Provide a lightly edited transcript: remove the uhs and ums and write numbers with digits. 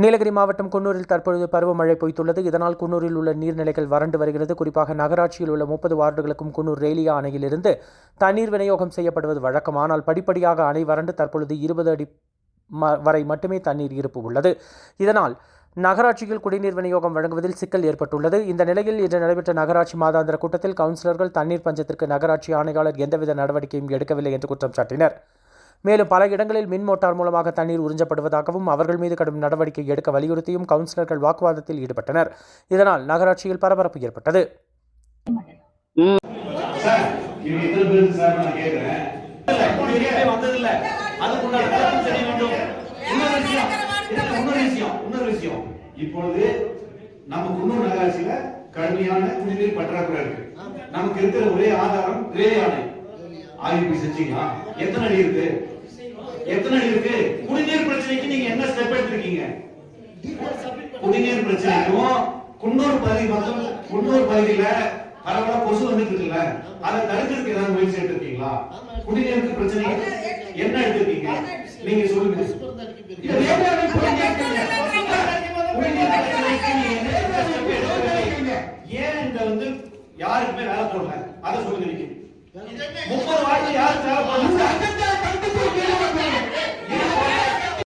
நீலகிரி மாவட்டம் குன்னூரில் தற்பொழுது பருவமழை பொய்த்துள்ளது. இதனால் குன்னூரில் உள்ள நீர்நிலைகள் வறண்டு வருகிறது. குறிப்பாக நகராட்சியில் உள்ள 30 வார்டுகளுக்கும் குன்னூர் ரேலியா அணையிலிருந்து தண்ணீர் விநியோகம் செய்யப்படுவது வழக்கம். ஆனால் படிப்படியாக அணை வறண்டு தற்பொழுது 20 அடி வரை மட்டுமே தண்ணீர் இருப்பு உள்ளது. இதனால் நகராட்சியில் குடிநீர் விநியோகம் வழங்குவதில் சிக்கல் ஏற்பட்டுள்ளது. இந்த நிலையில் இன்று நடைபெற்ற நகராட்சி மாதாந்திர கூட்டத்தில் கவுன்சிலர்கள் தண்ணீர் பஞ்சத்திற்கு நகராட்சி ஆணையாளர் எந்தவித நடவடிக்கையும் எடுக்கவில்லை என்று குற்றம் சாட்டினர். மேலும் பல இடங்களில் மின் மோட்டார் மூலமாக தண்ணீர் உறிஞ்சப்படுவதாகவும் அவர்கள் மீது கடும் நடவடிக்கை எடுக்க வலியுறுத்தியும் கவுன்சிலர்கள் வாக்குவாதத்தில் ஈடுபட்டனர். இதனால் நகராட்சியில் பரபரப்பு ஏற்பட்டது. இப்பொழுது நம்ம குன்னூர் நகராட்சியில கடுமையான குடிநீர் பற்றாக்குறை இருக்கு. நமக்கு இருக்கிற ஒரே ஆதாரம் ரேலி ஆணை. ஆய்வு செஞ்சீங்களா? எத்தனை அடி இருக்கு? குடிநீர் பிரச்சனைக்கு நீங்க என்ன ஸ்டெப் எடுத்திருக்கீங்க? குடிநீர் பிரச்சனைக்கும் குன்னூர் பகுதியில பரவலா கொசு வந்துட்டு இருக்குல்ல, அதை தடுக்கிறதுக்கு ஏதாவது முயற்சி எடுத்திருக்கீங்களா? குடிநீருக்கு பிரச்சனை என்ன எடுத்திருக்கீங்க? நீங்க சொல்லுங்க. ஏன் இந்த வந்து யாருக்குமே வேலை போடல? அதை சொல்லுங்க. 30 வாட்டி யாருக்கு வேலை போடல?